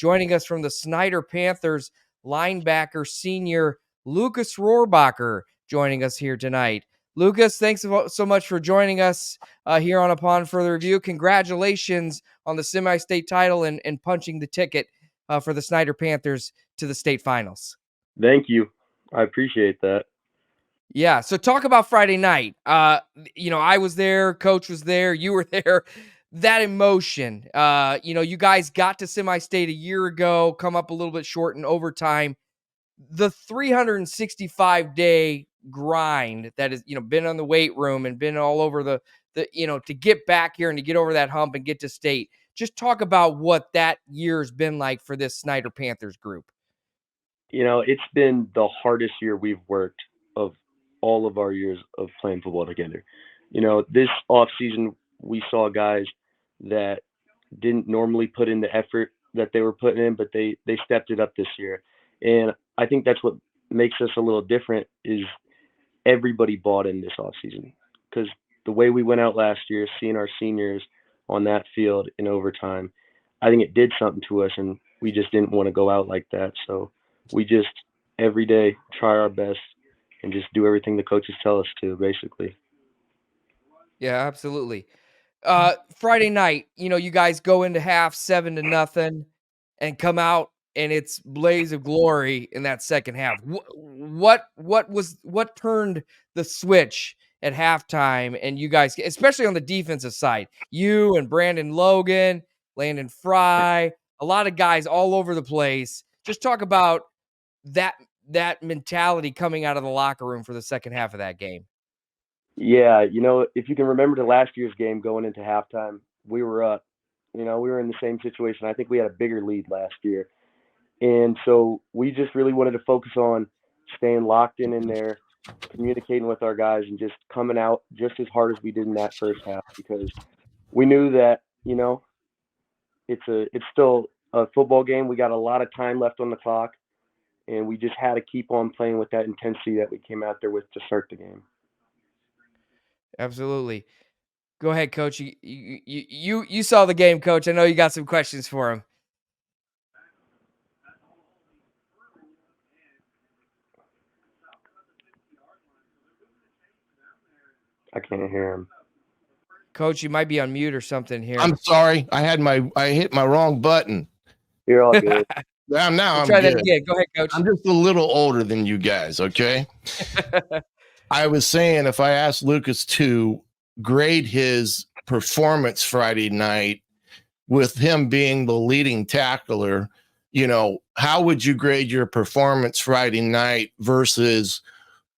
Joining us from the Snider Panthers, linebacker senior Lukas Rohrbacher joining us here tonight. Lukas, thanks so much for joining us here on Upon Further Review. Congratulations on the semi-state title and punching the ticket for the Snider Panthers to the state finals. Thank you. I appreciate that. Yeah, so talk about Friday night. I was there, Coach was there, you were there. That emotion, you guys got to semi-state a year ago, come up a little bit short in overtime. The 365-day grind that has, been on the weight room and been all over the to get back here and to get over that hump and get to state. Just talk about what that year's been like for this Snider Panthers group. It's been the hardest year we've worked of all of our years of playing football together. This off season we saw guys that didn't normally put in the effort that they were putting in, but they stepped it up this year. And I think that's what makes us a little different is everybody bought in this offseason. Because the way we went out last year, seeing our seniors on that field in overtime, I think it did something to us, and we just didn't want to go out like that. So we just every day try our best and just do everything the coaches tell us to, basically. Yeah, absolutely. Friday night, you guys go into half 7-0 and come out and it's blaze of glory in that second half. What turned the switch at halftime? And you guys, especially on the defensive side, you and Brandon Logan, Landon Fry, a lot of guys all over the place. Just talk about that mentality coming out of the locker room for the second half of that game. Yeah, if you can remember the last year's game going into halftime, we were up. We were in the same situation. I think we had a bigger lead last year. And so we just really wanted to focus on staying locked in there, communicating with our guys, and just coming out just as hard as we did in that first half, because we knew that, it's still a football game. We got a lot of time left on the clock, and we just had to keep on playing with that intensity that we came out there with to start the game. Absolutely. Go ahead, Coach. You saw the game, Coach. I know you got some questions for him. I can't hear him. Coach, you might be on mute or something here. I'm sorry. I hit my wrong button. You're all good. Now I'm try good. that again. Go ahead, Coach. I'm just a little older than you guys, okay? I was saying if I asked Lukas to grade his performance Friday night with him being the leading tackler, how would you grade your performance Friday night versus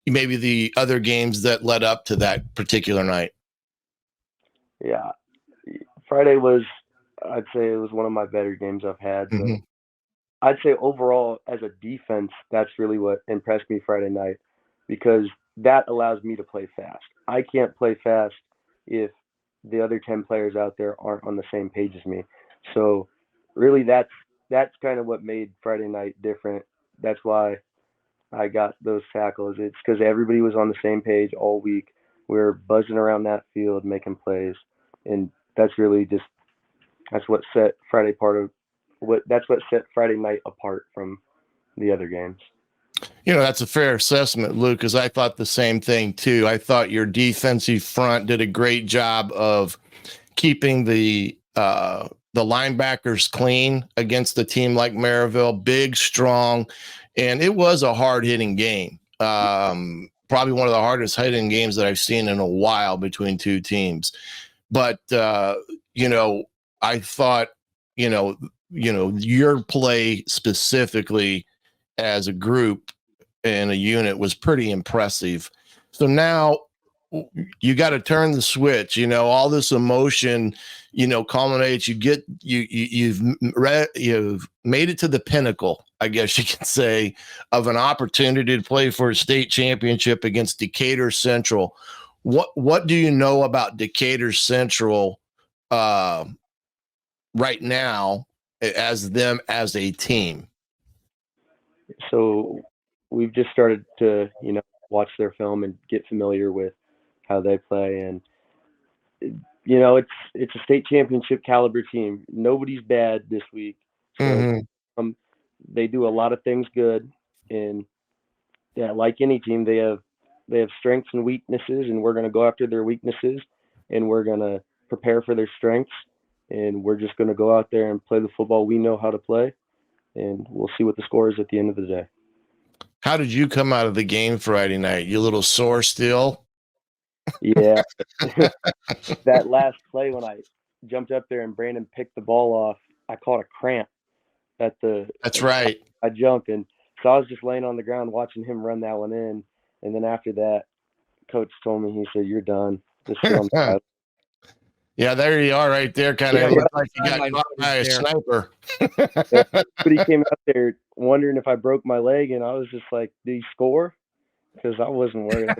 maybe the other games that led up to that particular night? Yeah. Friday I'd say it was one of my better games I've had. So I'd say overall as a defense, that's really what impressed me Friday night, because that allows me to play fast. I can't play fast if the other 10 players out there aren't on the same page as me. So really that's kind of what made Friday night different. That's why I got those tackles. It's because everybody was on the same page all week. We were buzzing around that field, making plays. And that's what set Friday night apart from the other games. That's a fair assessment, Luke, because I thought the same thing too. I thought your defensive front did a great job of keeping the linebackers clean against a team like Maryville, big, strong, and it was a hard-hitting game. Probably one of the hardest hitting games that I've seen in a while between two teams. But I thought, your play specifically as a group and a unit was pretty impressive. So now you got to turn the switch, all this emotion, culminates. You've made it to the pinnacle, I guess you can say, of an opportunity to play for a state championship against Decatur Central. What do you know about Decatur Central right now as a team? So we've just started to, watch their film and get familiar with how they play. And, it's a state championship caliber team. Nobody's bad this week. So They do a lot of things good, and yeah, like any team, they have strengths and weaknesses, and we're going to go after their weaknesses, and we're going to prepare for their strengths, and we're just going to go out there and play the football we know how to play, and we'll see what the score is at the end of the day. How did you come out of the game Friday night? You a little sore still? Yeah, that last play when I jumped up there and Brandon picked the ball off, I caught a cramp That's at the right. I jumped, and so I was just laying on the ground watching him run that one in, and then after that, coach told me, he said, "You're done. Just sit on the side." Yeah, there you are right there. Kind Yeah, of you looked got like the you got sideline caught by a footage there. sniper. Yeah, but he came out there wondering if I broke my leg, and I was just like, "Did he score?" Because I wasn't worried.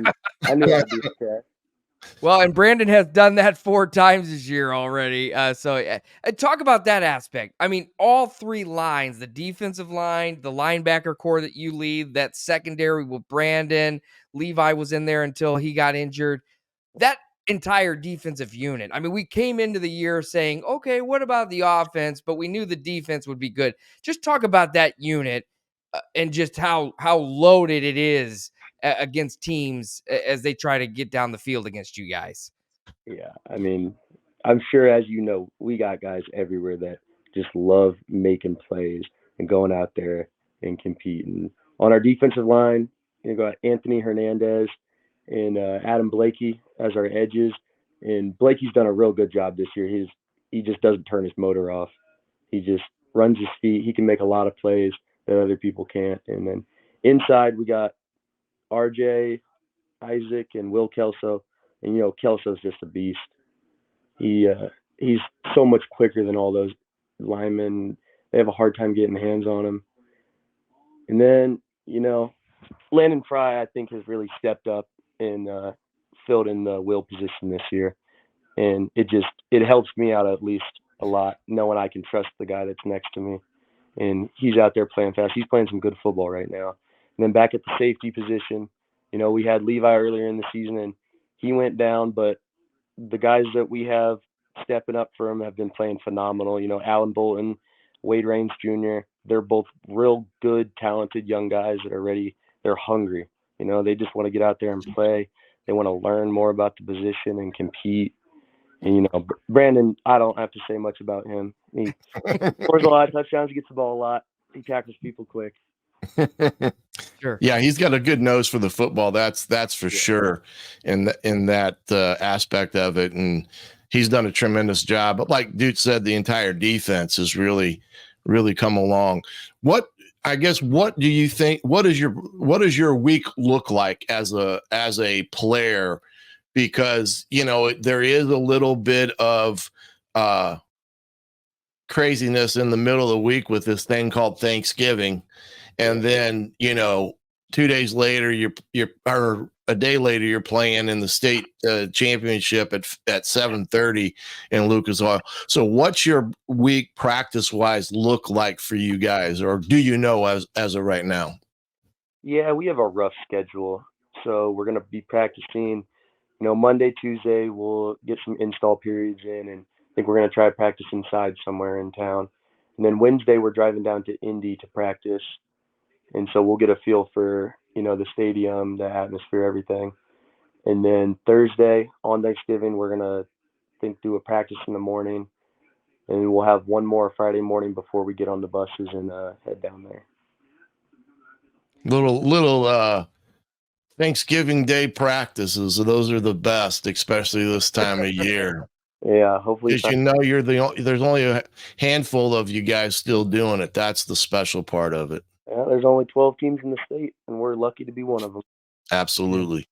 I knew I'd be okay. Well, and Brandon has done that 4 times this year already. Talk about that aspect. I mean, all 3 lines, the defensive line, the linebacker core that you lead, that secondary with Brandon, Levi was in there until he got injured. That entire defensive unit. I mean, we came into the year saying, okay, what about the offense? But we knew the defense would be good. Just talk about that unit and just how loaded it is against teams as they try to get down the field against you guys. Yeah, I mean, I'm sure, as you know, we got guys everywhere that just love making plays and going out there and competing. On our defensive line, you got Anthony Hernandez and Adam Blakey as our edges, and Blakey's done a real good job this year. He just doesn't turn his motor off. He just runs his feet. He can make a lot of plays that other people can't. And then inside, we got RJ, Isaac, and Will Kelso. And Kelso's just a beast. He's so much quicker than all those linemen. They have a hard time getting hands on him. And then Landon Fry, I think, has really stepped up and filled in the will position this year, and it helps me out at least a lot knowing I can trust the guy that's next to me, and he's out there playing fast. He's playing some good football right now. And then back at the safety position, we had Levi earlier in the season, and he went down, but the guys that we have stepping up for him have been playing phenomenal. Alan Bolton, Wade Raines Jr., they're both real good, talented young guys that are ready. They're hungry. They just want to get out there and play. They want to learn more about the position and compete. And, Brandon, I don't have to say much about him. He scores a lot of touchdowns, gets the ball a lot. He tackles people quick. Sure. Yeah, he's got a good nose for the football. That's for sure in that aspect of it, and he's done a tremendous job. But like Dude said, the entire defense has really come along. What do you think? What does your week look like as a player? Because there is a little bit of craziness in the middle of the week with this thing called Thanksgiving. And then 2 days later or a day later you're playing in the state championship at 7:30 in Lucas Oil. So what's your week practice wise look like for you guys, or do you know as of right now? Yeah, we have a rough schedule. So we're going to be practicing, Monday, Tuesday, we'll get some install periods in, and I think we're going to try to practice inside somewhere in town. And then Wednesday, we're driving down to Indy to practice. And so we'll get a feel for, the stadium, the atmosphere, everything. And then Thursday on Thanksgiving, we're going to do a practice in the morning. And we'll have one more Friday morning before we get on the buses and head down there. Little Thanksgiving Day practices. Those are the best, especially this time of year. Yeah, hopefully. Because there's only a handful of you guys still doing it. That's the special part of it. Yeah, there's only 12 teams in the state, and we're lucky to be one of them. Absolutely.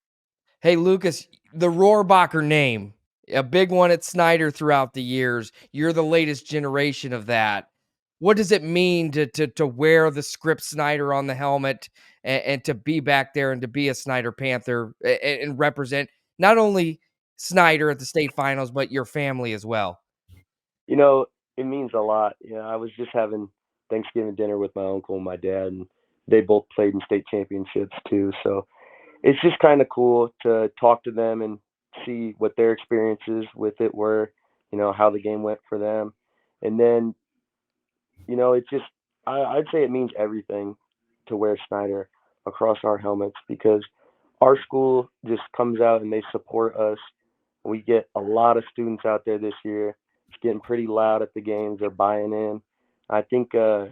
Hey, Lukas, the Rohrbacher name, a big one at Snider throughout the years. You're the latest generation of that. What does it mean to wear the script Snider on the helmet and to be back there and to be a Snider Panther and represent not only Snider at the state finals, but your family as well? It means a lot. I was just having Thanksgiving dinner with my uncle and my dad, and they both played in state championships too. So it's just kind of cool to talk to them and see what their experiences with it were, how the game went for them. And then, it's just I'd say it means everything to wear Snider across our helmets because our school just comes out and they support us. We get a lot of students out there this year. It's getting pretty loud at the games. They're buying in. I think uh,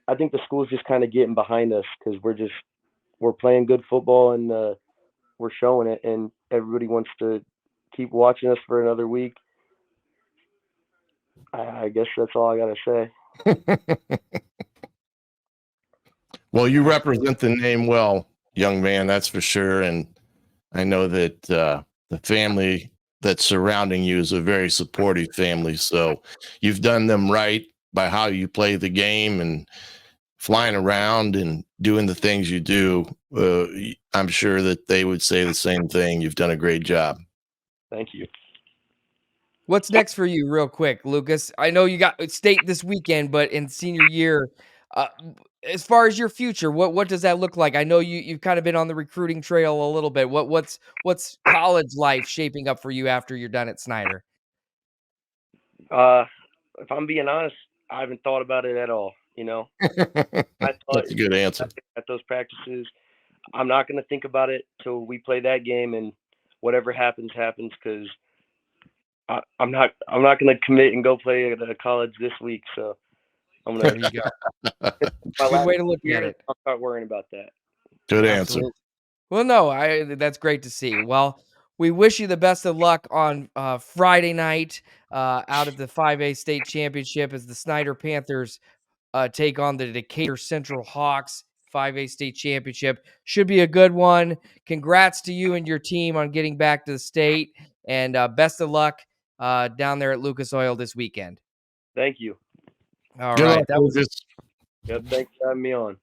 I think the school's just kind of getting behind us because we're playing good football and we're showing it, and everybody wants to keep watching us for another week. I guess that's all I gotta say. Well, you represent the name well, young man, that's for sure. And I know that the family that's surrounding you is a very supportive family. So you've done them right by how you play the game and flying around and doing the things you do. I'm sure that they would say the same thing. You've done a great job. Thank you. What's next for you, real quick, Lucas? I know you got state this weekend, but in senior year, uh, as far as your future, what does that look like? I know you've kind of been on the recruiting trail a little bit. What's college life shaping up for you after you're done at Snider? Uh, if I'm being honest, I haven't thought about it at all. I thought That's a good answer. at those practices, I'm not going to think about it till we play that game, and whatever happens, happens. Because I'm not going to commit and go play at a college this week. So I'm There gonna you go. my Good last way to look year, at and it. I'll start worrying about that. Good answer. Absolutely. Well, no, that's great to see. Well, we wish you the best of luck on Friday night out at the 5A state championship as the Snider Panthers take on the Decatur Central Hawks. 5A state championship should be a good one. Congrats to you and your team on getting back to the state, and best of luck down there at Lucas Oil this weekend. Thank you. All Good right, luck, that was Lucas. Yep. Thanks for having me on.